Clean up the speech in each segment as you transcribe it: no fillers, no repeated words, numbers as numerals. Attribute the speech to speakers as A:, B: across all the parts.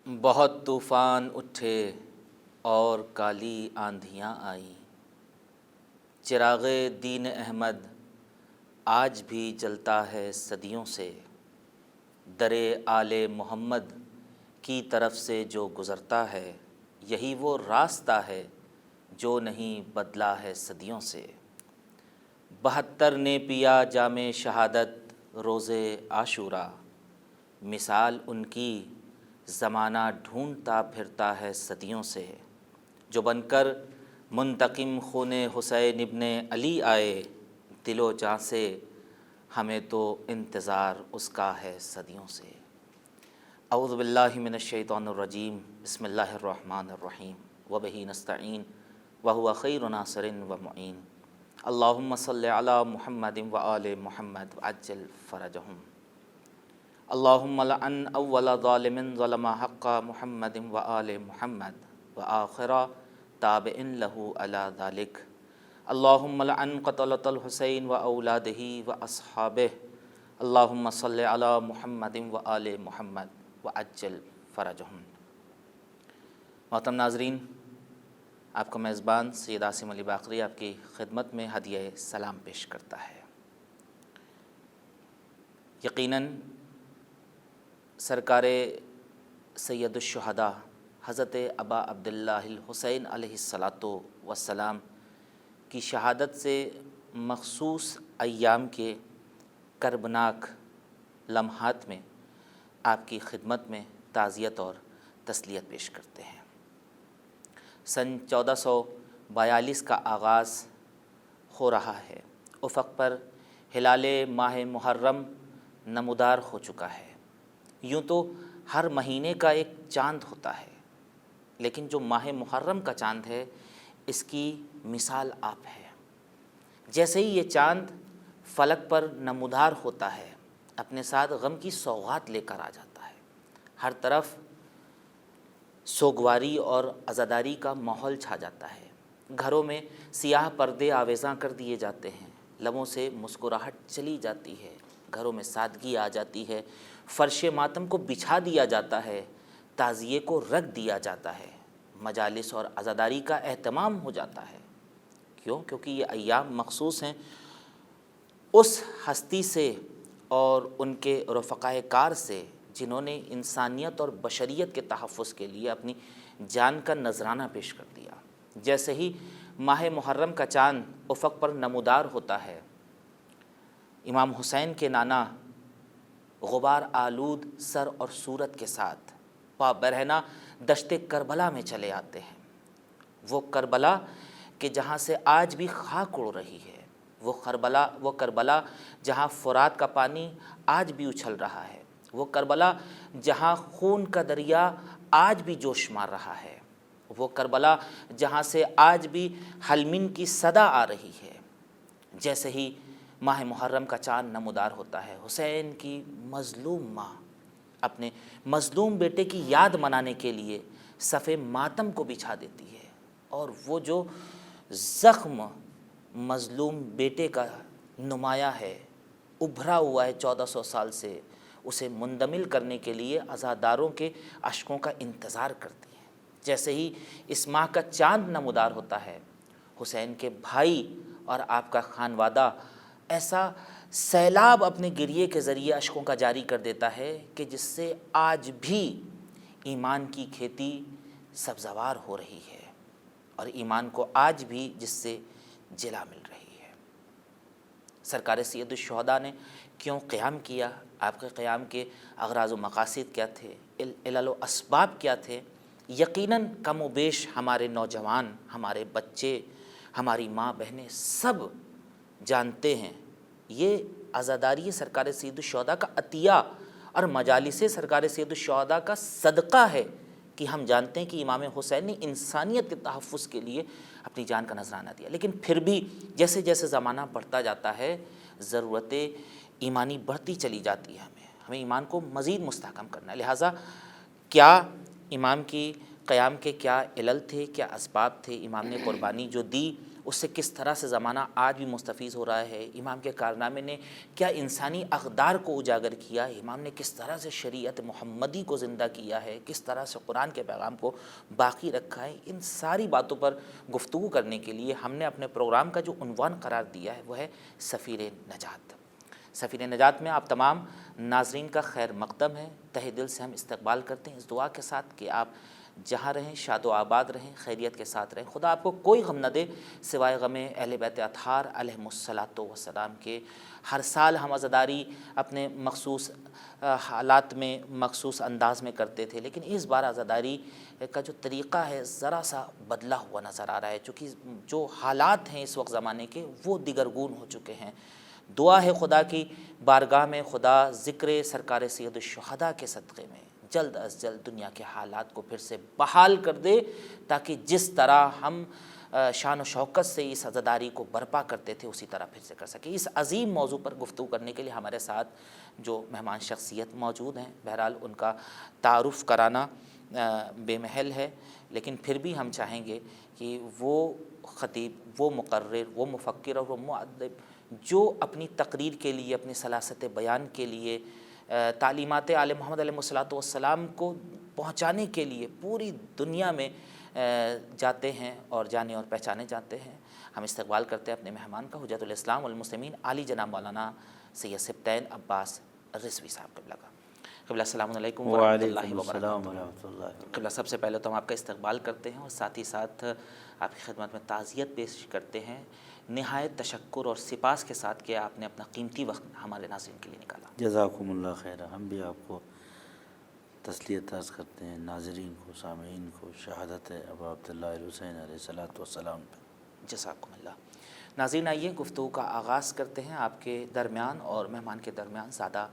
A: بہت طوفان اٹھے اور کالی آندھیاں آئیں، چراغ دین احمد آج بھی جلتا ہے صدیوں سے، در آل محمد کی طرف سے جو گزرتا ہے، یہی وہ راستہ ہے جو نہیں بدلا ہے صدیوں سے۔ 72 نے پیا جام شہادت روز عاشوراء، مثال ان کی زمانہ ڈھونڈتا پھرتا ہے صدیوں سے۔ جو بن کر منتقم خون حسین ابن علی آئے، دل و جاں سے ہمیں تو انتظار اس کا ہے صدیوں سے۔ اعوذ باللہ من الشیطان الرجیم، بسم اللہ الرحمن الرحیم، وبہ نستعین وہو خیر ناصر و معین۔ اللہم صلی علی محمد وآل محمد وعجل فرجہم۔ اللہم لعن اول ظالم ظلم حق محمد وآل محمد وآخر تابع لہ علی ذلک۔ اللہم لعن قتلۃ الحسین واولادہ واصحابہ۔ اللہم صلی علی محمد وآل محمد وعجل فرجہم۔ محترم ناظرین، آپ کا میزبان سید عاصم علی باقری آپ کی خدمت میں ہدیہ سلام پیش کرتا ہے۔ یقیناً سرکار سید الشہداء حضرت ابا عبداللہ الحسین علیہ السلام کی شہادت سے مخصوص ایام کے کربناک لمحات میں آپ کی خدمت میں تعزیت اور تسلیت پیش کرتے ہیں۔ سن 1442 کا آغاز ہو رہا ہے، افق پر ہلال ماہ محرم نمودار ہو چکا ہے۔ یوں تو ہر مہینے کا ایک چاند ہوتا ہے، لیکن جو ماہ محرم کا چاند ہے اس کی مثال آپ ہے۔ جیسے ہی یہ چاند فلک پر نمودار ہوتا ہے، اپنے ساتھ غم کی سوغات لے کر آ جاتا ہے۔ ہر طرف سوگواری اور عزاداری کا ماحول چھا جاتا ہے، گھروں میں سیاہ پردے آویزاں کر دیے جاتے ہیں، لبوں سے مسکراہٹ چلی جاتی ہے، گھروں میں سادگی آ جاتی ہے، فرش ماتم کو بچھا دیا جاتا ہے، تعزیے کو رکھ دیا جاتا ہے، مجالس اور عزاداری کا اہتمام ہو جاتا ہے۔ کیونکہ یہ ایام مخصوص ہیں اس ہستی سے اور ان کے رفقائے کار سے جنہوں نے انسانیت اور بشریت کے تحفظ کے لیے اپنی جان کا نذرانہ پیش کر دیا۔ جیسے ہی ماہ محرم کا چاند افق پر نمودار ہوتا ہے، امام حسین کے نانا غبار آلود سر اور صورت کے ساتھ پا برہنہ دشت کربلا میں چلے آتے ہیں۔ وہ کربلا کہ جہاں سے آج بھی خاک اڑ رہی ہے، وہ کربلا جہاں فرات کا پانی آج بھی اچھل رہا ہے، وہ کربلا جہاں خون کا دریا آج بھی جوش مار رہا ہے، وہ کربلا جہاں سے آج بھی حلمین کی صدا آ رہی ہے۔ جیسے ہی ماہ محرم کا چاند نمودار ہوتا ہے، حسین کی مظلوم ماں اپنے مظلوم بیٹے کی یاد منانے کے لیے صف ماتم کو بچھا دیتی ہے، اور وہ جو زخم مظلوم بیٹے کا نمایاں ہے، ابھرا ہوا ہے 1400 سال سے، اسے مندمل کرنے کے لیے عزاداروں کے اشکوں کا انتظار کرتی ہے۔ جیسے ہی اس ماہ کا چاند نمودار ہوتا ہے، حسین کے بھائی اور آپ کا خانوادہ ایسا سیلاب اپنے گریے کے ذریعے اشکوں کا جاری کر دیتا ہے کہ جس سے آج بھی ایمان کی کھیتی سبزوار ہو رہی ہے، اور ایمان کو آج بھی جس سے جلا مل رہی ہے۔ سرکار سید الشہداء نے کیوں قیام کیا؟ آپ کے قیام کے اغراض و مقاصد کیا تھے؟ علل و اسباب کیا تھے؟ یقیناً کم و بیش ہمارے نوجوان، ہمارے بچے، ہماری ماں بہنیں سب جانتے ہیں۔ یہ عزاداری سرکار سید الشہداء کا عطیہ اور مجالس سرکار سید الشہداء کا صدقہ ہے کہ ہم جانتے ہیں کہ امام حسین نے انسانیت کے تحفظ کے لیے اپنی جان کا نذرانہ دیا۔ لیکن پھر بھی جیسے جیسے زمانہ بڑھتا جاتا ہے، ضرورت ایمانی بڑھتی چلی جاتی ہے، ہمیں ایمان کو مزید مستحکم کرنا ہے۔ لہٰذا کیا امام کی قیام کے کیا علل تھے، کیا اسباب تھے؟ امام نے قربانی جو دی اس سے کس طرح سے زمانہ آج بھی مستفیض ہو رہا ہے، امام کے کارنامے نے کیا انسانی اقدار کو اجاگر کیا، امام نے کس طرح سے شریعت محمدی کو زندہ کیا ہے، کس طرح سے قرآن کے پیغام کو باقی رکھا ہے، ان ساری باتوں پر گفتگو کرنے کے لیے ہم نے اپنے پروگرام کا جو عنوان قرار دیا ہے وہ ہے سفیر نجات۔ سفیر نجات میں آپ تمام ناظرین کا خیر مقدم ہے، تہہ دل سے ہم استقبال کرتے ہیں اس دعا کے ساتھ کہ آپ جہاں رہیں شاد و آباد رہیں، خیریت کے ساتھ رہیں، خدا آپ کو کوئی غم نہ دے سوائے غم اہل بیت اطہار علیہم الصلاۃ والسلام کے۔ ہر سال ہم عزاداری اپنے مخصوص حالات میں مخصوص انداز میں کرتے تھے، لیکن اس بار عزاداری کا جو طریقہ ہے ذرا سا بدلا ہوا نظر آ رہا ہے، چونکہ جو حالات ہیں اس وقت زمانے کے وہ دیگرگون ہو چکے ہیں۔ دعا ہے خدا کی بارگاہ میں خدا ذکر سرکار سید الشہداء کے صدقے میں جلد از جلد دنیا کے حالات کو پھر سے بحال کر دے، تاکہ جس طرح ہم شان و شوکت سے اس عزاداری کو برپا کرتے تھے اسی طرح پھر سے کر سکے۔ اس عظیم موضوع پر گفتگو کرنے کے لیے ہمارے ساتھ جو مہمان شخصیت موجود ہیں، بہرحال ان کا تعارف کرانا بے محل ہے، لیکن پھر بھی ہم چاہیں گے کہ وہ خطیب، وہ مقرر، وہ مفکر اور وہ مؤدب جو اپنی تقریر کے لیے، اپنی سلاست بیان کے لیے، تعلیمات آل محمد علیہ الصلوۃ والسلام کو پہنچانے کے لیے پوری دنیا میں جاتے ہیں اور جانے اور پہچانے جاتے ہیں، ہم استقبال کرتے ہیں اپنے مہمان کا، حجت الاسلام والمسلمین عالی جناب مولانا سید سبطین عباس رضوی صاحب قبلہ کا۔ قبلہ السلام علیکم ورحمۃ اللہ وبرکاتہ۔ قبلہ سب سے پہلے تو ہم آپ کا استقبال کرتے ہیں اور ساتھ ہی ساتھ آپ کی خدمت میں تعزیت پیش کرتے ہیں، نہایت تشکر اور سپاس کے ساتھ کہ آپ نے اپنا قیمتی وقت ہمارے ناظرین کے لیے نکالا۔
B: جزاکم اللہ خیر۔ ہم بھی آپ کو تسلیت عرض کرتے ہیں، ناظرین کو، سامعین کو، شہادت ابا عبداللہ الحسین علیہ الصلوۃ والسلام پہ۔
A: جزاکم اللہ۔ ناظرین آئیے گفتگو کا آغاز کرتے ہیں۔ آپ کے درمیان اور مہمان کے درمیان زیادہ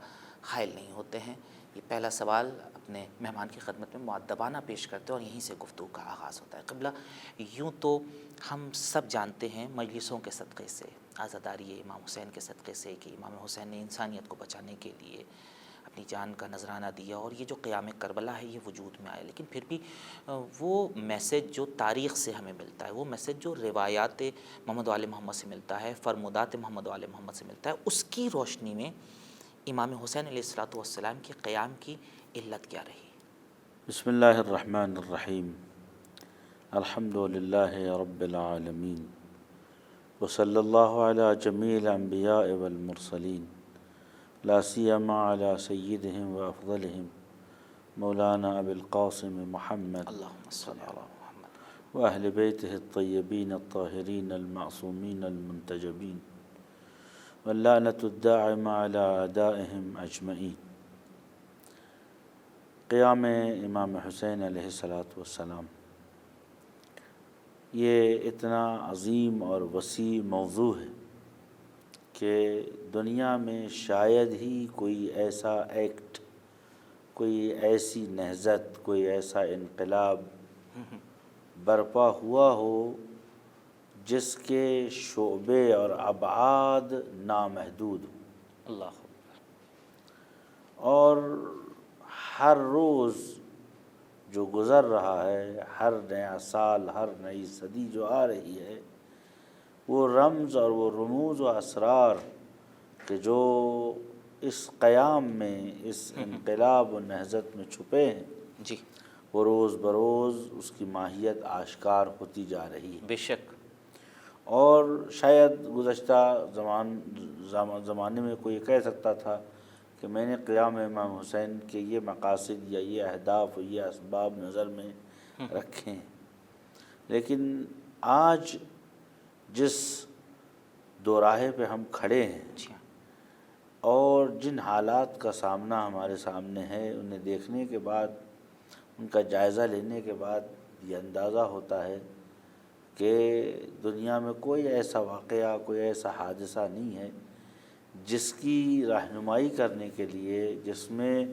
A: حائل نہیں ہوتے ہیں، یہ پہلا سوال اپنے مہمان کی خدمت میں مؤدبانہ پیش کرتے ہیں اور یہیں سے گفتگو کا آغاز ہوتا ہے۔ قبلہ یوں تو ہم سب جانتے ہیں مجلسوں کے صدقے سے، عزاداری امام حسین کے صدقے سے، کہ امام حسین نے انسانیت کو بچانے کے لیے اپنی جان کا نذرانہ دیا اور یہ جو قیام کربلا ہے یہ وجود میں آیا، لیکن پھر بھی وہ میسج جو تاریخ سے ہمیں ملتا ہے، وہ میسج جو روایات محمد و آل محمد سے ملتا ہے، فرمودات محمد و آل محمد سے ملتا ہے، اس کی روشنی میں امام حسین علیہ الصلوۃ والسلام کے قیام کی علت کیا رہی؟
B: بسم اللہ الرحمن الرحیم، الحمد للہ رب العالمین، وصلی اللہ علی جمیع الانبیاء والمرسلین، لا سیما علی سیدہم و افضلہم مولانا ابی القاسم محمد
A: اللہم صلی علی محمد
B: و اہل بیتہ الطیبین الطاہرین المعصومین المنتجبین واللعنۃ الداعمہ علی اعدائہم اجمعین۔ قیام امام حسین علیہ الصلوۃ والسلام یہ اتنا عظیم اور وسیع موضوع ہے کہ دنیا میں شاید ہی کوئی ایسا ایکٹ، کوئی ایسی نہضت، کوئی ایسا انقلاب برپا ہوا ہو جس کے شعبے اور ابعاد نامحدود ہوں،
A: اللہ،
B: اور ہر روز جو گزر رہا ہے، ہر نیا سال، ہر نئی صدی جو آ رہی ہے، وہ رمز اور وہ رموز و اسرار کہ جو اس قیام میں، اس انقلاب و نہضت میں چھپے ہیں،
A: جی
B: وہ روز بروز اس کی ماہیت آشکار ہوتی جا رہی ہے۔
A: بے شک، اور
B: شاید گزشتہ زمانے میں کوئی کہہ سکتا تھا کہ میں نے قیام امام حسین کے یہ مقاصد یا یہ اہداف و یہ اسباب نظر میں رکھے ہیں، لیکن آج جس دوراہے پہ ہم کھڑے ہیں اور جن حالات کا سامنا ہمارے سامنے ہے، انہیں دیکھنے کے بعد، ان کا جائزہ لینے کے بعد یہ اندازہ ہوتا ہے کہ دنیا میں کوئی ایسا واقعہ، کوئی ایسا حادثہ نہیں ہے جس کی رہنمائی کرنے کے لیے، جس میں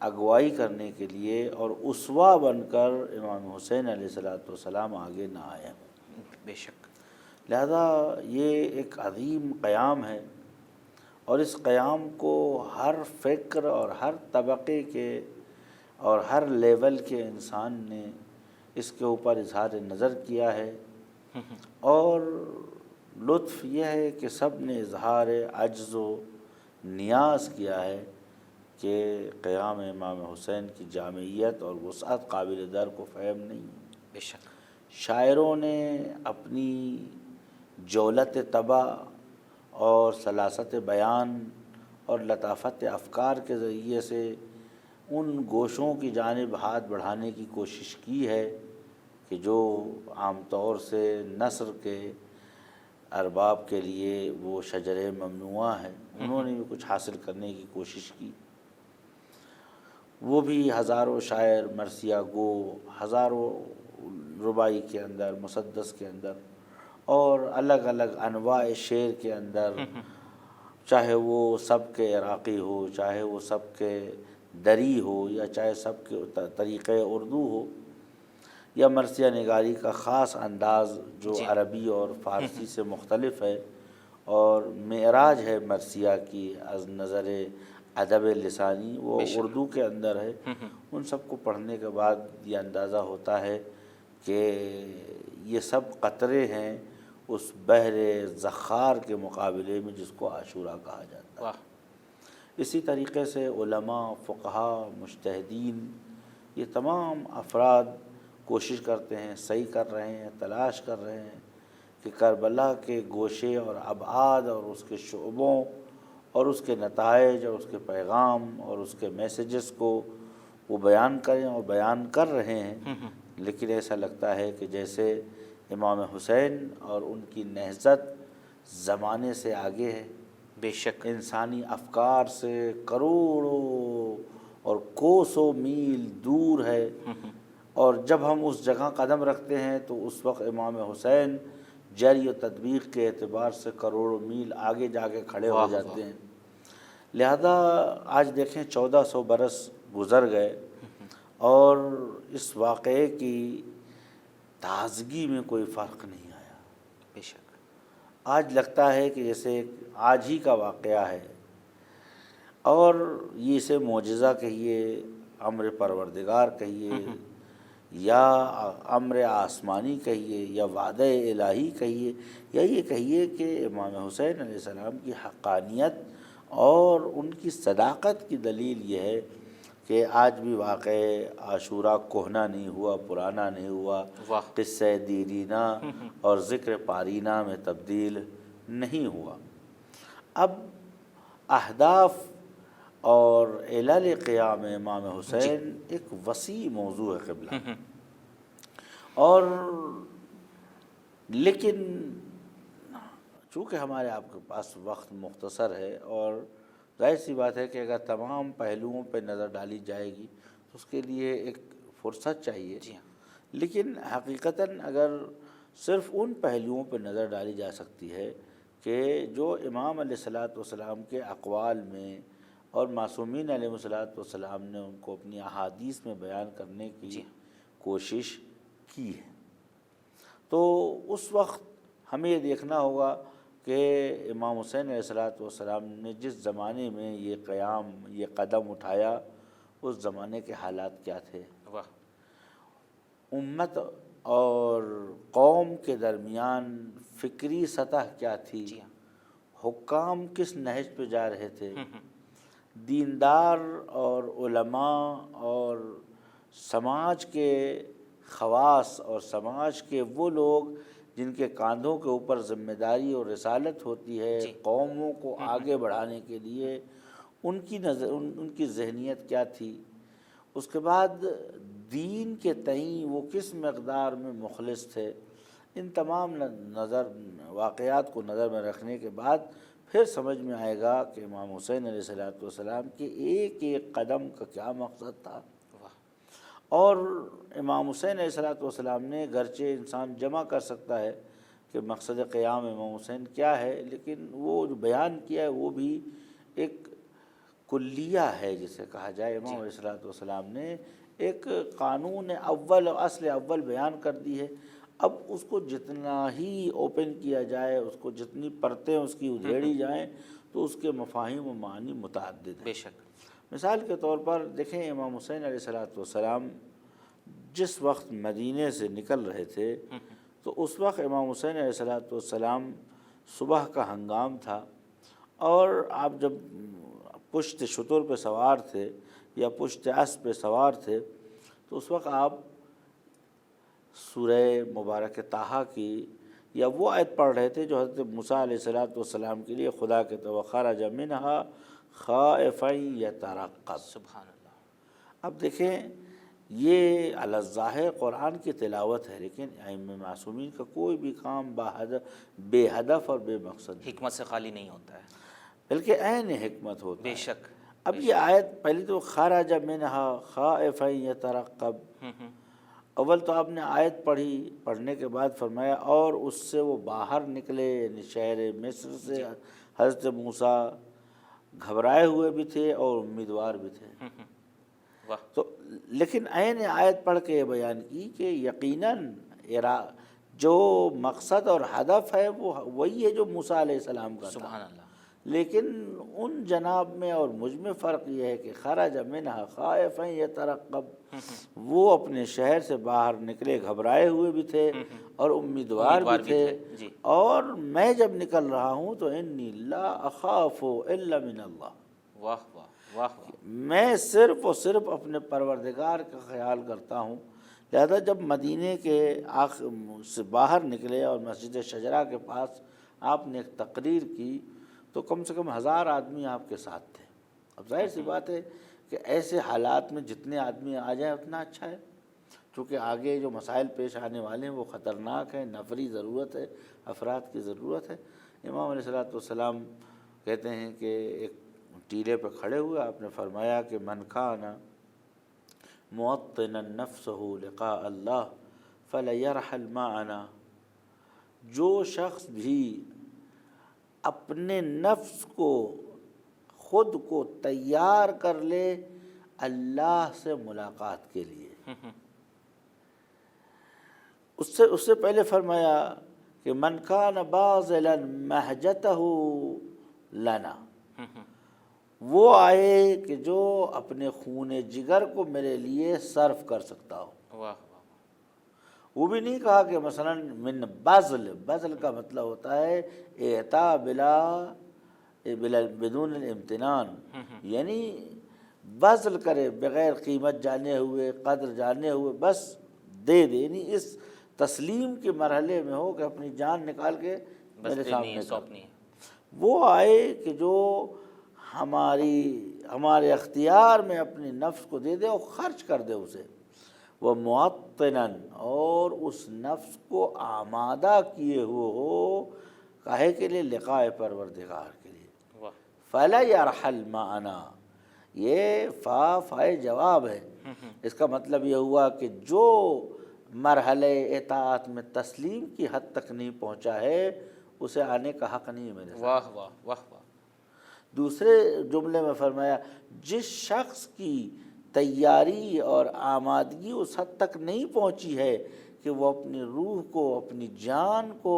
B: اگوائی کرنے کے لیے اور اسوہ بن کر امام حسین علیہ الصلوۃ والسلام آگے نہ آئے ہیں۔
A: بے شک،
B: لہذا یہ ایک عظیم قیام ہے، اور اس قیام کو ہر فکر اور ہر طبقے کے اور ہر لیول کے انسان نے اس کے اوپر اظہار نظر کیا ہے، اور لطف یہ ہے کہ سب نے اظہار عجز و نیاز کیا ہے کہ قیام امام حسین کی جامعیت اور وسعت قابل درک و فہم نہیں ہے۔
A: بے شک۔
B: شاعروں نے اپنی جولت طبع اور سلاست بیان اور لطافت افکار کے ذریعے سے ان گوشوں کی جانب ہاتھ بڑھانے کی کوشش کی ہے کہ جو عام طور سے نثر کے ارباب کے لیے وہ شجر ممنوعہ ہے، انہوں نے بھی کچھ حاصل کرنے کی کوشش کی۔ وہ بھی ہزاروں شاعر مرثیہ گو، ہزاروں رباعی کے اندر، مسدس کے اندر اور الگ الگ انواع شعر کے اندر، چاہے وہ سب کے عراقی ہو، چاہے وہ سب کے دری ہو، یا چاہے سب کے طریقۂ اردو ہو، یا مرثیہ نگاری کا خاص انداز جو عربی اور فارسی سے مختلف ہے اور معراج ہے مرثیہ کی از نظر ادب لسانی، وہ اردو کے اندر ہے۔ ان سب کو پڑھنے کے بعد یہ اندازہ ہوتا ہے کہ یہ سب قطرے ہیں اس بحر زخار کے مقابلے میں جس کو عاشورہ کہا جاتا ہے۔ اسی طریقے سے علماء، فقہا، مجتہدین، یہ تمام افراد کوشش کرتے ہیں، صحیح کر رہے ہیں، تلاش کر رہے ہیں کہ کربلا کے گوشے اور ابعاد اور اس کے شعبوں اور اس کے نتائج اور اس کے پیغام اور اس کے میسیجز کو وہ بیان کریں، اور بیان کر رہے ہیں۔ لیکن ایسا لگتا ہے کہ جیسے امام حسین اور ان کی نہضت زمانے سے آگے ہے،
A: بے شک،
B: انسانی افکار سے کروڑوں اور کوسوں میل دور ہے، اور جب ہم اس جگہ قدم رکھتے ہیں تو اس وقت امام حسین جری و تطبیق کے اعتبار سے کروڑوں میل آگے جا کے کھڑے ہو جاتے ہیں۔ لہذا آج دیکھیں 1400 برس گزر گئے اور اس واقعے کی تازگی میں کوئی فرق نہیں آیا۔
A: بے شک،
B: آج لگتا ہے کہ جیسے آج ہی کا واقعہ ہے، اور یہ اسے معجزہ کہیے، امر پروردگار کہیے، یا امر آسمانی کہیے، یا وعدہ الہی کہیے، یا یہ کہیے کہ امام حسین علیہ السلام کی حقانیت اور ان کی صداقت کی دلیل یہ ہے کہ آج بھی واقع عاشورہ کہنا نہیں ہوا، پرانا نہیں ہوا، قصہ دیرینہ اور ذکر پارینہ میں تبدیل نہیں ہوا۔ اب اہداف اور علل قیام امام حسین ایک وسیع موضوع ہے قبلہ، اور لیکن چونکہ ہمارے آپ کے پاس وقت مختصر ہے، اور ظاہر سی بات ہے کہ اگر تمام پہلوؤں پہ نظر ڈالی جائے گی تو اس کے لیے ایک فرصت چاہیے، لیکن حقیقتاً اگر صرف ان پہلوؤں پہ نظر ڈالی جا سکتی ہے کہ جو امام علیہ الصلوۃ والسلام کے اقوال میں اور معصومین علیہ الصلوۃ والسلام نے ان کو اپنی احادیث میں بیان کرنے کی کوشش کی ہے، تو اس وقت ہمیں یہ دیکھنا ہوگا کہ امام حسین علیہ الصلوۃ والسلام نے جس زمانے میں یہ قیام، یہ قدم اٹھایا، اس زمانے کے حالات کیا تھے، امت اور قوم کے درمیان فکری سطح کیا تھی، حکام کس نہج پہ جا رہے تھے، دیندار اور علماء اور سماج کے خواص اور سماج کے وہ لوگ جن کے کاندھوں کے اوپر ذمہ داری اور رسالت ہوتی ہے قوموں کو آگے بڑھانے کے لیے، ان کی ذہنیت کیا تھی، اس کے بعد دین کے تئیں وہ کس مقدار میں مخلص تھے، ان تمام واقعات کو نظر میں رکھنے کے بعد پھر سمجھ میں آئے گا کہ امام حسین علیہ الصلوۃ والسلام کے ایک ایک قدم کا کیا مقصد تھا۔ اور امام حسین علیہ الصلوۃ والسلام نے، گرچہ انسان جمع کر سکتا ہے کہ مقصد قیام امام حسین کیا ہے، لیکن وہ جو بیان کیا ہے وہ بھی ایک کلیہ ہے جسے کہا جائے۔ امام علیہ الصلوۃ والسلام نے ایک قانون اول، اصل اول بیان کر دی ہے، اب اس کو جتنا ہی اوپن کیا جائے، اس کو جتنی پرتیں اس کی ادھیڑی جائیں تو اس کے مفاہیم و معنی متعدد ہیں۔
A: بے شک،
B: مثال کے طور پر دیکھیں، امام حسین علیہ الصلوۃ والسلام جس وقت مدینے سے نکل رہے تھے تو اس وقت امام حسین علیہ السلام صبح کا ہنگام تھا، اور آپ جب پشت شتر پہ سوار تھے یا پشت اسب پہ سوار تھے تو اس وقت آپ سورہ مبارک طٰہٰ کی یا وہ آیت پڑھ رہے تھے جو حضرت موسیٰ علیہ السلام کے لیے خدا کے وَخَرَجَ مِنْهَا خَائِفًا يَتَرَقَّبُ۔
A: سبحان اللہ۔
B: اب دیکھیں یہ علی الظاہر قرآن کی تلاوت ہے، لیکن ائمہ معصومین کا کوئی بھی کام بے ہدف اور بے مقصد نہیں،
A: حکمت سے خالی نہیں ہوتا ہے،
B: بلکہ عین حکمت ہوتا
A: بے
B: ہے۔
A: شک۔
B: اب یہ آیت پہلی تو خرج منہا خائفا یترقب، اول تو آپ نے آیت پڑھنے کے بعد فرمایا اور اس سے وہ باہر نکلے، یعنی شہر مصر سے حضرت موسیٰ گھبرائے ہوئے بھی تھے اور امیدوار بھی تھے۔
A: واہ،
B: تو لیکن عین آیت پڑھ کے یہ بیان کی کہ یقیناً جو مقصد اور ہدف ہے وہ وہی ہے جو موسیٰ علیہ السلام کا تھا،
A: سبحان اللہ۔
B: لیکن ان جناب میں اور مجھ میں فرق یہ ہے کہ خرج منہا خائفا یترقب، وہ اپنے شہر سے باہر نکلے گھبرائے ہوئے بھی تھے اور امیدوار بھی تھے،
A: جی۔
B: اور میں جب نکل رہا ہوں تو انی لا اخاف الا من اللہ،
A: واہ واہ واہ واہ،
B: میں صرف اور صرف اپنے پروردگار کا خیال کرتا ہوں۔ لہذا جب مدینے کے سے باہر نکلے اور مسجد شجرہ کے پاس آپ نے ایک تقریر کی تو کم سے کم 1000 آدمی آپ کے ساتھ تھے۔ اب ظاہر سی بات ہے کہ ایسے حالات میں جتنے آدمی آ جائیں اتنا اچھا ہے، چونکہ آگے جو مسائل پیش آنے والے ہیں وہ خطرناک ہیں، نفری ضرورت ہے، افراد کی ضرورت ہے۔ امام علیہ السلام کہتے ہیں کہ ایک ٹیلے پہ کھڑے ہوئے آپ نے فرمایا کہ من کان موطنا نفسہ لقاء اللہ فلیرحل معنا، جو شخص بھی اپنے نفس کو خود کو تیار کر لے اللہ سے ملاقات کے لیے، اس سے پہلے فرمایا کہ من کان باذلا مہجتہ لنا، وہ آئے کہ جو اپنے خون جگر کو میرے لیے صرف کر سکتا ہو۔
A: واہ واہ،
B: وہ بھی نہیں کہا کہ مثلا من بذل کا مطلب ہوتا ہے اعطاء بدون الامتنان، یعنی بذل کرے بغیر قیمت جانے ہوئے، قدر جانے ہوئے، بس دے دے، یعنی اس تسلیم کے مرحلے میں ہو کہ اپنی جان نکال کے میرے سامنے
A: سونپنی ہے۔
B: وہ آئے کہ جو ہمارے اختیار میں اپنے نفس کو دے دے اور خرچ کر دے اسے، وہ معطناً، اور اس نفس کو آمادہ کیے ہوئے ہو کاہے کے لیے؟ لقاء پروردگار کے لیے۔ فلا یرحل معنا، یہ فائے جواب ہے، اس کا مطلب یہ ہوا کہ جو مرحلہ اطاعت میں تسلیم کی حد تک نہیں پہنچا ہے اسے آنے کا حق نہیں ہے میرے ساتھ۔
A: واہ واہ واہ واہ،
B: دوسرے جملے میں فرمایا جس شخص کی تیاری اور آمادگی اس حد تک نہیں پہنچی ہے کہ وہ اپنی روح کو، اپنی جان کو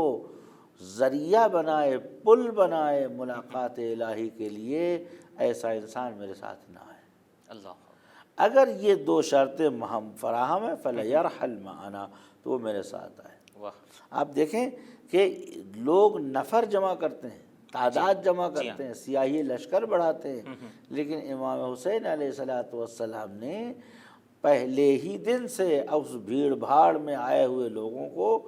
B: ذریعہ بنائے، پل بنائے ملاقات الہی کے لیے، ایسا انسان میرے ساتھ نہ آئے۔
A: اللہ،
B: اگر یہ دو شرطیں فراہم ہیں فلیرحل معنا، تو وہ میرے ساتھ آئے۔
A: واہ،
B: آپ دیکھیں کہ لوگ نفر جمع کرتے ہیں، تعداد جمع کرتے ہیں، سیاہی لشکر بڑھاتے ہیں، لیکن امام حسین علیہ السلام نے پہلے ہی دن سے اس بھیڑ بھاڑ میں آئے ہوئے لوگوں کو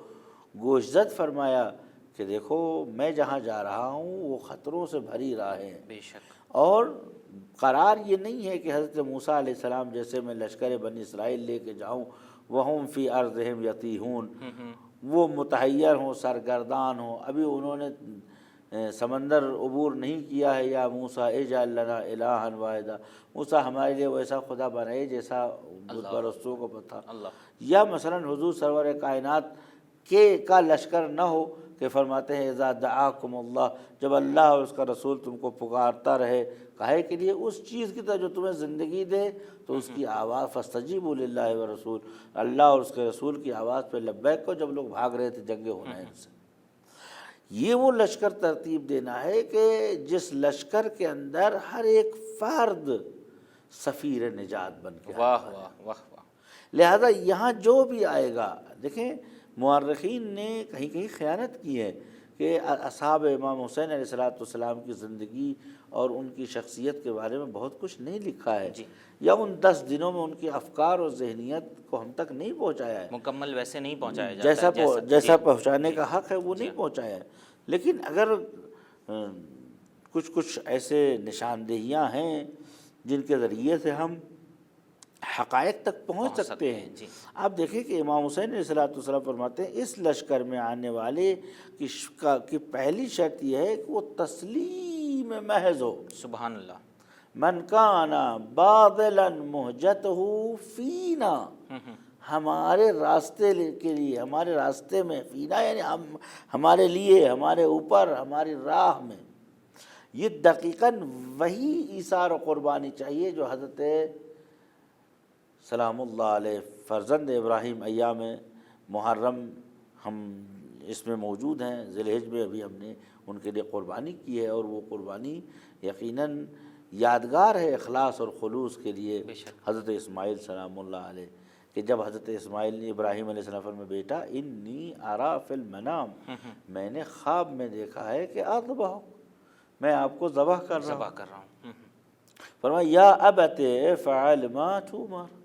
B: گوشزد فرمایا کہ دیکھو میں جہاں جا رہا ہوں وہ خطروں سے بھری راہیں ہیں،
A: بے شک،
B: اور قرار یہ نہیں ہے کہ حضرت موسیٰ علیہ السلام جیسے میں لشکر بنی اسرائیل لے کے جاؤں، وہم فی ارضہم یتیہون، وہ متحیر ہوں، سرگردان ہوں، ابھی انہوں نے سمندر عبور نہیں کیا ہے، یا موسیٰ اجعل لنا الہا واحدا، موسیٰ ہمارے لیے ویسا خدا بنائے جیسا بت پرستوں کو پتہ، یا مثلا حضور سرور کائنات کا لشکر نہ ہو کہ فرماتے ہیں اذا دعاکم اللہ، جب اللہ اور اس کا رسول تم کو پکارتا رہے، کہے کے لیے اس چیز کی طرح جو تمہیں زندگی دے، تو اس کی آواز فاستجیبوا للہ ورسول، اللہ اور اس کے رسول کی آواز پہ لبیک کو جب لوگ بھاگ رہے تھے جنگ حنین سے۔ یہ وہ لشکر ترتیب دینا ہے کہ جس لشکر کے اندر ہر ایک فرد سفیر نجات بن کے
A: واہ واہ واہ واہ،
B: لہذا یہاں جو بھی آئے گا، دیکھیں مورخین نے کہیں کہیں خیانت کی ہے کہ اصحاب امام حسین علیہ السلام کی زندگی اور ان کی شخصیت کے بارے میں بہت کچھ نہیں لکھا ہے، یا ان 10 دنوں میں ان کے افکار اور ذہنیت کو ہم تک نہیں پہنچایا ہے،
A: مکمل ویسے نہیں پہنچایا جاتا ہے
B: جیسا پہنچانے کا حق ہے وہ نہیں پہنچایا ہے۔ لیکن اگر کچھ ایسے نشاندہیاں ہیں جن کے ذریعے سے ہم حقائق تک پہنچ سکتے ہیں۔ آپ دیکھیں کہ امام حسین علیہ السلام فرماتے ہیں اس لشکر میں آنے والے کی پہلی شرط یہ ہے کہ وہ تسلیم محض ہو۔
A: سبحان اللہ۔
B: من کان باذلا مہجتہ فینا، ہمارے راستے کے لیے، ہمارے راستے میں، فینا یعنی ہمارے لیے، ہمارے اوپر، ہماری راہ میں، یہ دقیقاً وہی ایثار و قربانی چاہیے جو حضرت سلام اللہ علیہ فرزند ابراہیم ایام محرم ہم اس میں موجود ہیں، ذی الحج میں ابھی ہم نے ان کے لیے قربانی کی ہے، اور وہ قربانی یقیناً یادگار ہے اخلاص اور خلوص کے لیے حضرت اسماعیل سلام اللہ علیہ، کہ جب حضرت اسماعیل نے ابراہیم علیہ السلام میں بیٹا انی ارا فی المنام، میں نے خواب میں دیکھا ہے کہ اذبح، میں آپ کو ذبح کر رہا ہوں۔ فرمایا یا ابت فعل ما تؤمر،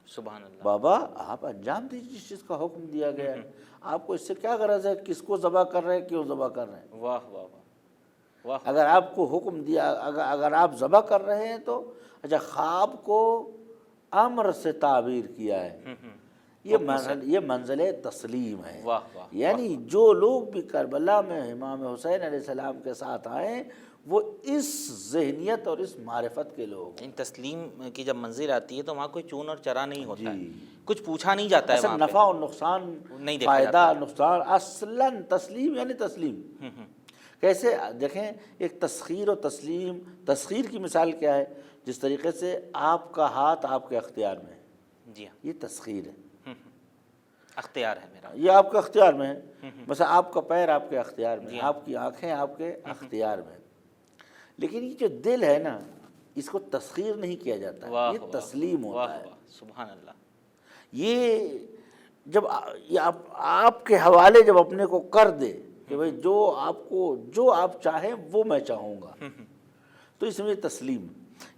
A: سبحان اللہ،
B: بابا آپ انجام دیجیے جس چیز کا حکم دیا گیا ہے، آپ کو اس سے کیا غرض ہے، کس کو ذبح کر رہے ہیں، کیوں ذبح کر رہے ہیں؟
A: واہ واہ واہ۔
B: اگر آپ کو حکم دیا، اگر آپ ذبح کر رہے ہیں تو اچھا، خواب کو امر سے تعبیر کیا ہے، یہ منزل تسلیم ہے۔ یعنی جو لوگ بھی کربلا میں امام حسین علیہ السلام کے ساتھ آئیں وہ اس ذہنیت اور اس معرفت کے لوگ ہیں۔
A: تسلیم کی جب منزل آتی ہے تو وہاں کوئی چون اور چرا نہیں ہوتا ہے، کچھ پوچھا نہیں جاتا ہے،
B: اصل نفع اور نقصان، فائدہ نقصان، اصلاً تسلیم یعنی تسلیم۔ کیسے دیکھیں، ایک تسخیر و تسلیم، تسخیر کی مثال کیا ہے؟ جس طریقے سے آپ کا ہاتھ آپ کے اختیار میں ہے،
A: جی ہاں،
B: یہ تسخیر ہے،
A: اختیار ہے میرا،
B: یہ آپ کے اختیار میں ہے۔ مثلا آپ کا پیر آپ کے اختیار میں ہے، آپ کی آنکھیں آپ کے اختیار میں، لیکن یہ جو دل ہے نا، اس کو تسخیر نہیں کیا جاتا، یہ تسلیم ہوتا ہے۔
A: سبحان اللہ۔
B: یہ جب آپ کے حوالے جب اپنے کو کر دے کہ بھئی جو آپ چاہیں وہ میں چاہوں گا، تو اس میں تسلیم۔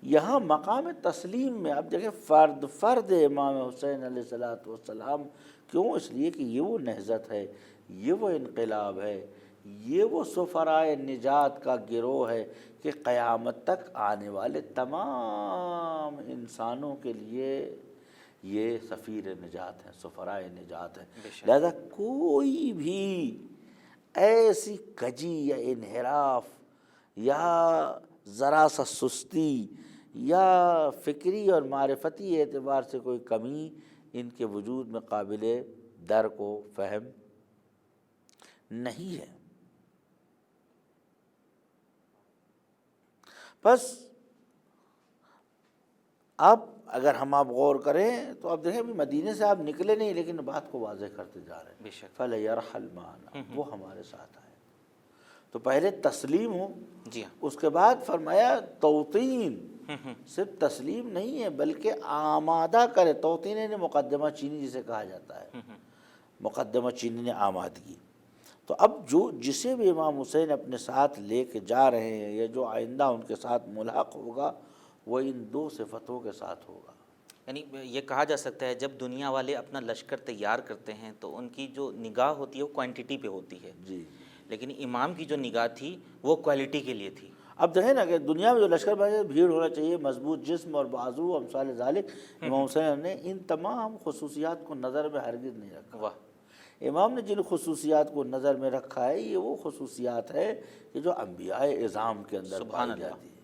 B: یہاں مقام تسلیم میں آپ دیکھیں فرد امام حسین علیہ السلام، کیوں؟ اس لیے کہ یہ وہ نہضت ہے، یہ وہ انقلاب ہے، یہ وہ سفرائے نجات کا گروہ ہے کہ قیامت تک آنے والے تمام انسانوں کے لیے یہ سفیر نجات ہے، سفرائے نجات ہے۔ لہذا کوئی بھی ایسی کجی یا انحراف یا ذرا سا سستی یا فکری اور معرفتی اعتبار سے کوئی کمی ان کے وجود میں قابل درک و فہم نہیں ہے۔ بس اب اگر ہم آپ غور کریں تو آپ دیکھیں مدینے سے آپ نکلے نہیں، لیکن بات کو واضح کرتے جا رہے ہیں، فَلْيَرْحَلْ مَعَنَا، وہ ہمارے ساتھ آئے۔ تو پہلے تسلیم ہو،
A: جی ہاں،
B: اس کے بعد فرمایا توطین، صرف تسلیم نہیں ہے بلکہ آمادہ کرے۔ توطین نے مقدمہ چینی جسے کہا جاتا ہے، مقدمہ چینی نے آمادگی۔ تو اب جسے بھی امام حسین اپنے ساتھ لے کے جا رہے ہیں یا جو آئندہ ان کے ساتھ ملحق ہوگا وہ ان 2 صفتوں کے ساتھ ہوگا۔
A: یعنی یہ کہا جا سکتا ہے جب دنیا والے اپنا لشکر تیار کرتے ہیں تو ان کی جو نگاہ ہوتی ہے وہ کوانٹٹی پہ ہوتی ہے،
B: جی،
A: لیکن امام کی جو نگاہ تھی وہ کوالٹی کے لیے تھی۔
B: اب دیکھیں نا کہ دنیا میں جو لشکر بھیجے بھیڑ ہونا چاہیے، مضبوط جسم اور بازو امثال ذالک، امام حسین نے ان تمام خصوصیات کو نظر میں ہرگز نہیں رکھا۔
A: واہ،
B: امام نے جن خصوصیات کو نظر میں رکھا ہے یہ وہ خصوصیات ہے کہ جو انبیاء اعظام کے اندر پائی جاتی ہے،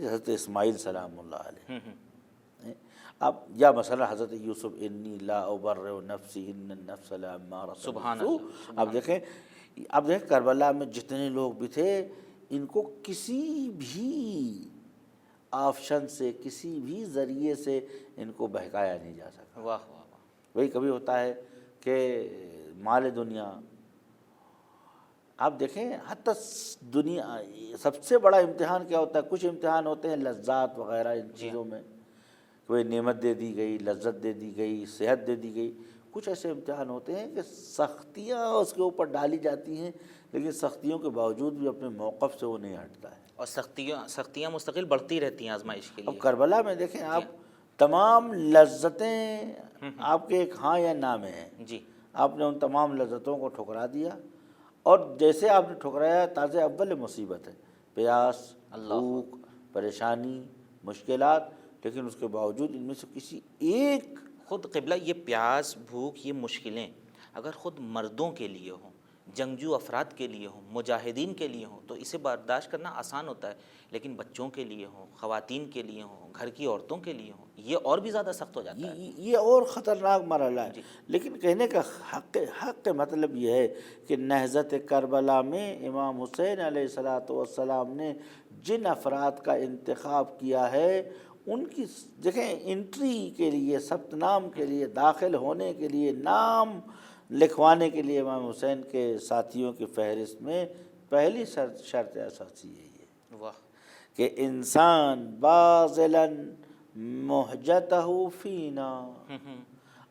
B: حضرت اسماعیل سلام اللہ علیہ۔ اب یا مثلا حضرت یوسف انی لا ابرئ نفسی ان النفس لامارۃ بالسوء۔ اب دیکھیں کربلا میں جتنے لوگ بھی تھے ان کو کسی بھی آپشن سے، کسی بھی ذریعے سے ان کو بہکایا نہیں جا سکتا۔
A: واہ واہ واہ۔
B: وہی کبھی ہوتا ہے کہ مال دنیا، آپ دیکھیں حتی دنیا سب سے بڑا امتحان کیا ہوتا ہے؟ کچھ امتحان ہوتے ہیں لذات وغیرہ ان چیزوں میں، کوئی نعمت دے دی گئی، لذت دے دی گئی، صحت دے دی گئی۔ کچھ ایسے امتحان ہوتے ہیں کہ سختیاں اس کے اوپر ڈالی جاتی ہیں، لیکن سختیوں کے باوجود بھی اپنے موقف سے وہ نہیں ہٹتا ہے۔
A: اور سختیاں مستقل بڑھتی رہتی ہیں آزمائش کے
B: اب
A: لیے۔
B: کربلا میں دیکھیں آپ، تمام لذتیں آپ کے ایک ہاں یا نہ میں ہیں۔
A: جی
B: آپ نے ان تمام لذتوں کو ٹھکرا دیا، اور جیسے آپ نے ٹھکرایا، تازہ اول مصیبت ہے، پیاس، بھوک، پریشانی، مشکلات، لیکن اس کے باوجود ان میں سے کسی ایک
A: خود قبلہ یہ پیاس، بھوک، یہ مشکلیں اگر خود مردوں کے لیے ہوں، جنگجو افراد کے لیے ہوں، مجاہدین کے لیے ہوں، تو اسے برداشت کرنا آسان ہوتا ہے، لیکن بچوں کے لیے ہوں، خواتین کے لیے ہوں، گھر کی عورتوں کے لیے ہوں، یہ اور بھی زیادہ سخت ہو جاتا ہے۔
B: یہ اور خطرناک مرحلہ ہے۔ لیکن کہنے کا حق مطلب یہ ہے کہ نہضت کربلا میں امام حسین علیہ الصلوۃ والسلام نے جن افراد کا انتخاب کیا ہے، ان کی دیکھیں انٹری کے لیے، ثبت نام کے لیے، داخل ہونے کے لیے، نام لکھوانے کے لیے امام حسین کے ساتھیوں کی فہرست میں پہلی شرط اساسی یہی ہے
A: واہ،
B: کہ انسان باذلا مہجتہ فینا،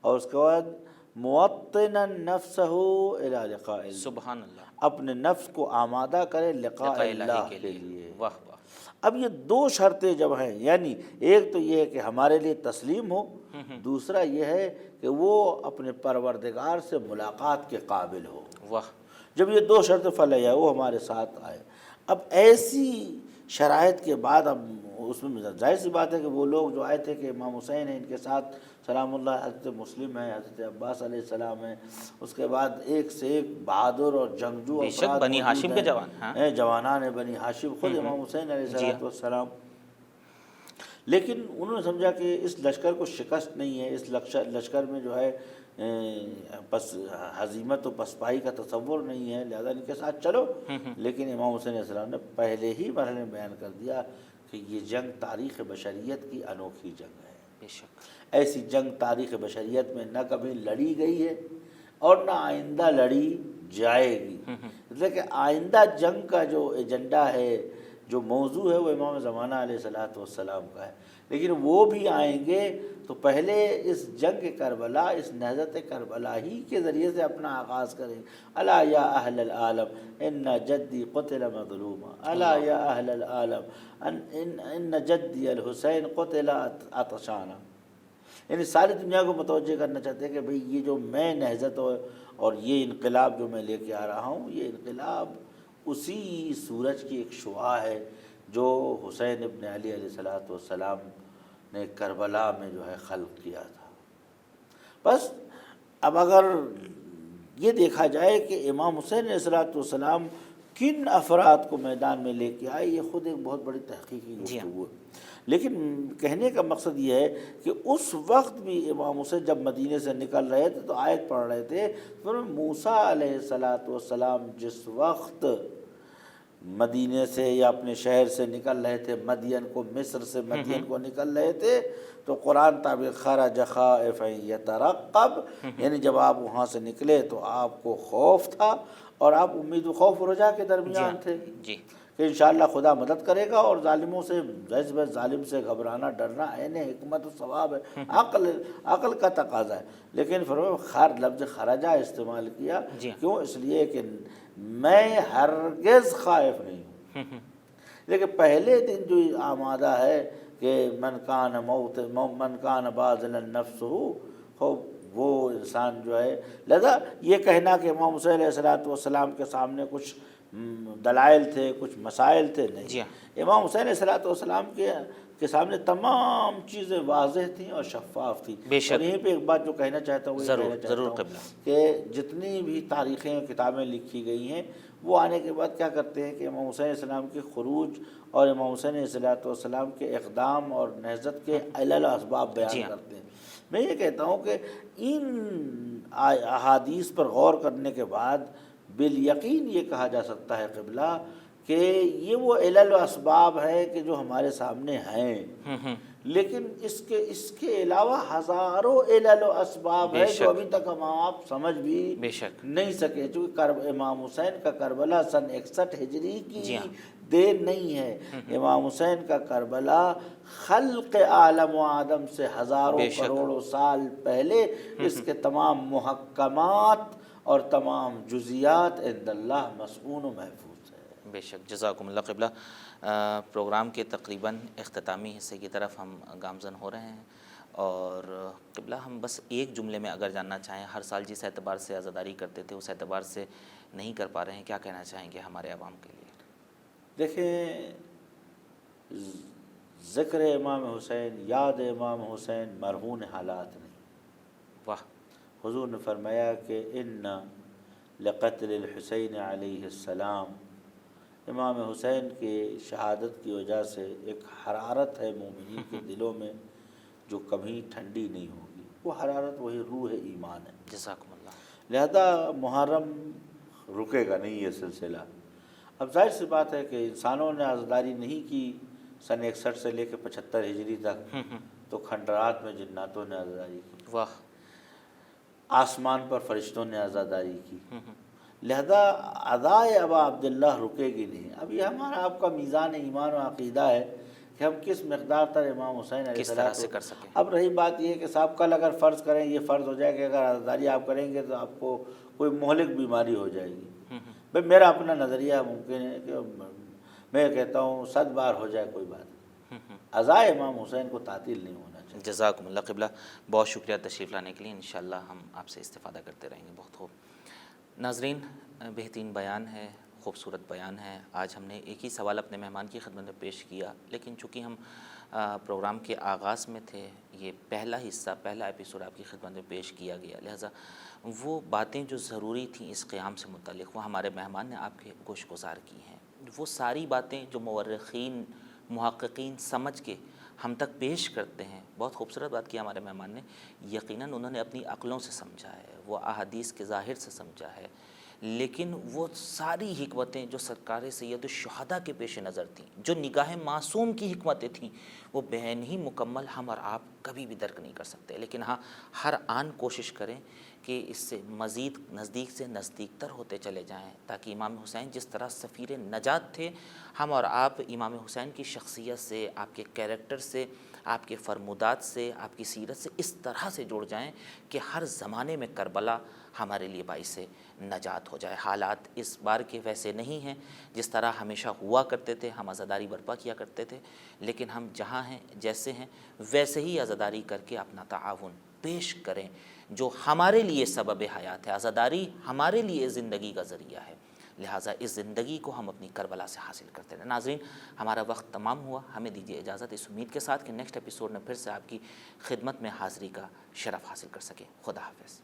B: اور اس کے بعد موطنا نفسہ الی لقاء اللہ،
A: سبحان اللہ،
B: اپنے نفس کو آمادہ کرے لقاء
A: لقاء
B: اللہ
A: کے
B: کے
A: لیے۔
B: لیے۔
A: واہ واہ،
B: اب یہ دو شرطیں جب ہیں، یعنی ایک تو یہ ہے کہ ہمارے لیے تسلیم ہو، دوسرا یہ ہے کہ وہ اپنے پروردگار سے ملاقات کے قابل ہو۔
A: واہ،
B: جب یہ دو شرط فلح ہے، وہ ہمارے ساتھ آئے۔ اب ایسی شرائط کے بعد اب اس میں ظاہر سی بات ہے کہ وہ لوگ جو آئے تھے کہ امام حسین ہیں، ان کے ساتھ سلام اللہ، حضرت مسلم ہیں، حضرت عباس علیہ السلام ہیں، اس کے بعد ایک سے ایک بہادر اور جنگجو
A: بے شک
B: افراد
A: بنی ہاشم
B: موجود
A: کے
B: ہیں،
A: جوان، ہاں،
B: جوانان بنی ہاشم، خود امام حسین علیہ
A: جی
B: السلام۔ لیکن انہوں نے سمجھا کہ اس لشکر کو شکست نہیں ہے، اس لشکر میں جو ہے بس ہزیمت و پسپائی کا تصور نہیں ہے، لہذا ان کے ساتھ چلو۔ لیکن امام حسین علیہ السلام نے پہلے ہی مرحلے میں بیان کر دیا کہ یہ جنگ تاریخ بشریت کی انوکھی جنگ ہے،
A: بے شک،
B: ایسی جنگ تاریخ بشریت میں نہ کبھی لڑی گئی ہے اور نہ آئندہ لڑی جائے گی۔ اس لیے کہ آئندہ جنگ کا جو ایجنڈا ہے، جو موضوع ہے، وہ امام زمانہ علیہ الصلوۃ والسلام کا ہے، لیکن وہ بھی آئیں گے تو پہلے اس جنگ کربلا، اس نہضت کربلا ہی کے ذریعے سے اپنا آغاز کریں۔ الا یا اہل العالم ان جدی قتل مظلوما، الا یا اہل العالم ان جدی الحسین قتل عطشانا۔ یعنی ساری دنیا کو متوجہ کرنا چاہتے ہیں کہ بھئی یہ جو میں نہضت اور یہ انقلاب جو میں لے کے آ رہا ہوں، یہ انقلاب اسی سورج کی ایک شعاع ہے جو حسین ابن علی علیہ الصلوۃ والسلام نے کربلا میں جو ہے خلق کیا تھا۔ بس اب اگر یہ دیکھا جائے کہ امام حسین علیہ الصلوۃ والسلام کن افراد کو میدان میں لے کے آئے، یہ خود ایک بہت بڑی تحقیقی گفتگو ہے۔ لیکن کہنے کا مقصد یہ ہے کہ اس وقت بھی امام حسین جب مدینے سے نکل رہے تھے تو آیت پڑھ رہے تھے، تو موسیٰ علیہ الصلوۃ والسلام جس وقت مدینے سے یا اپنے شہر سے نکل رہے تھے، مدین کو، مصر سے مدین کو نکل رہے تھے، تو قرآن تعبیر خرج خائفا یترقب، یعنی جب آپ وہاں سے نکلے تو آپ کو خوف تھا، اور آپ امید و خوف و رجا کے درمیان تھے
A: جی،
B: کہ انشاءاللہ خدا مدد کرے گا، اور ظالموں سے، ظالم سے گھبرانا، ڈرنا عین حکمت و ثواب ہے، عقل کا تقاضا ہے۔ لیکن پھر لفظ خرجہ استعمال کیا، کیوں؟ اس لیے کہ میں ہرگز خائف نہیں ہوں۔ لیکن پہلے دن جو آمادہ ہے کہ من کان باذلا نفسہ، وہ انسان جو ہے، لہذا یہ کہنا کہ امام حسین علیہ الصلوۃ والسلام کے سامنے کچھ دلائل تھے، کچھ مسائل تھے، نہیں، امام حسین علیہ الصلوۃ والسلام کے سامنے تمام چیزیں واضح تھیں اور شفاف تھیں۔ اور یہیں پہ ایک بات جو کہنا چاہتا ہوں، کہ جتنی بھی تاریخیں اور کتابیں لکھی گئی ہیں، وہ آنے کے بعد کیا کرتے ہیں کہ امام حسین علیہ السلام کے خروج اور امام حسین علیہ الصلوۃ والسلام کے اقدام اور نہضت کے علل و اسباب بیان کرتے ہیں۔ میں یہ کہتا ہوں کہ ان احادیث پر غور کرنے کے بعد بالیقین یہ کہا جا سکتا ہے قبلہ کہ یہ وہ علل و اسباب ہے کہ جو ہمارے سامنے ہیں، لیکن اس کے علاوہ ہزاروں علل و اسباب ہے جو ابھی تک ہم آپ سمجھ بھی نہیں سکے، چونکہ امام حسین کا کربلا سن 61 ہجری کی دیر نہیں ہے۔ امام حسین کا کربلا خلق عالم و آدم سے ہزاروں
A: بے شک۔
B: کروڑوں سال پہلے اس کے تمام محکمات اور تمام جزیات عند اللہ مسعون و محفوظ ہے۔
A: بے شک، جزاکم اللہ قبلہ۔ پروگرام کے تقریباً اختتامی حصے کی طرف ہم گامزن ہو رہے ہیں، اور قبلہ ہم بس ایک جملے میں اگر جاننا چاہیں، ہر سال جس اعتبار سے عزاداری کرتے تھے اس اعتبار سے نہیں کر پا رہے ہیں، کیا کہنا چاہیں گے ہمارے عوام کے لیے؟
B: دیکھیں، ذکر امام حسین، یاد امام حسین مرہون حالات نہیں۔
A: واہ،
B: حضور نے فرمایا کہ ان لقتل الحسین علیہ السلام، امام حسین کی شہادت کی وجہ سے ایک حرارت ہے مومنین کے دلوں میں جو کبھی ٹھنڈی نہیں ہوگی، وہ حرارت وہی روح ایمان ہے۔
A: جزاکم اللہ۔
B: لہذا محرم رکے گا نہیں یہ سلسلہ۔ اب ظاہر سی بات ہے کہ انسانوں نے عزاداری نہیں کی سن 61 سے لے کے 75 ہجری تک، تو کھنڈرات میں جناتوں نے عزاداری کی،
A: واہ،
B: آسمان پر فرشتوں نے عزاداری کی۔ لہذا ادائے ابا عبداللہ رکے گی نہیں۔ اب یہ ہمارا آپ کا میزان ایمان و عقیدہ ہے کہ ہم کس مقدار تک امام حسین علیہ
A: کس طرح
B: السلام
A: سے کر سکیں۔
B: اب رہی بات یہ کہ صاحب کل اگر فرض کریں، یہ فرض ہو جائے کہ اگر عزاداری آپ کریں گے تو آپ کو کوئی مہلک بیماری ہو جائے گی، بھئی میرا اپنا نظریہ ممکن ہے کہ میں کہتا ہوں 100 بار ہو جائے کوئی بات نہیں، عزائے امام حسین کو تعطیل نہیں ہونا چاہیے۔
A: جزاکم اللہ قبلہ، بہت شکریہ تشریف لانے کے لیے، انشاءاللہ ہم آپ سے استفادہ کرتے رہیں گے۔ بہت خوب ناظرین، بہترین بیان ہے، خوبصورت بیان ہے۔ آج ہم نے ایک ہی سوال اپنے مہمان کی خدمت میں پیش کیا، لیکن چونکہ ہم پروگرام کے آغاز میں تھے، یہ پہلا حصہ، پہلا ایپیسوڈ آپ کی خدمت میں پیش کیا گیا، لہٰذا وہ باتیں جو ضروری تھیں اس قیام سے متعلق، وہ ہمارے مہمان نے آپ کے گوش گزار کی ہیں۔ وہ ساری باتیں جو مورخین، محققین سمجھ کے ہم تک پیش کرتے ہیں، بہت خوبصورت بات کی ہمارے مہمان نے، یقیناً انہوں نے اپنی عقلوں سے سمجھا ہے، وہ احادیث کے ظاہر سے سمجھا ہے، لیکن وہ ساری حکمتیں جو سرکار سید الشہداء کے پیش نظر تھیں، جو نگاہ معصوم کی حکمتیں تھیں، وہ بہن ہی مکمل ہم اور آپ کبھی بھی درک نہیں کر سکتے، لیکن ہاں ہر آن کوشش کریں کہ اس سے مزید نزدیک سے نزدیک تر ہوتے چلے جائیں، تاکہ امام حسین جس طرح سفیر نجات تھے، ہم اور آپ امام حسین کی شخصیت سے، آپ کے کیریکٹر سے، آپ کے فرمودات سے، آپ کی سیرت سے اس طرح سے جڑ جائیں کہ ہر زمانے میں کربلا ہمارے لیے باعث نجات ہو جائے۔ حالات اس بار کے ویسے نہیں ہیں جس طرح ہمیشہ ہوا کرتے تھے، ہم عزاداری برپا کیا کرتے تھے، لیکن ہم جہاں ہیں، جیسے ہیں، ویسے ہی عزاداری کر کے اپنا تعاون پیش کریں، جو ہمارے لیے سبب حیات ہے۔ عزاداری ہمارے لیے زندگی کا ذریعہ ہے، لہٰذا اس زندگی کو ہم اپنی کربلا سے حاصل کرتے رہیں۔ ناظرین، ہمارا وقت تمام ہوا، ہمیں دیجیے اجازت، اس امید کے ساتھ کہ نیکسٹ ایپیسوڈ میں پھر سے آپ کی خدمت میں حاضری کا شرف حاصل کر سکیں۔ خدا حافظ۔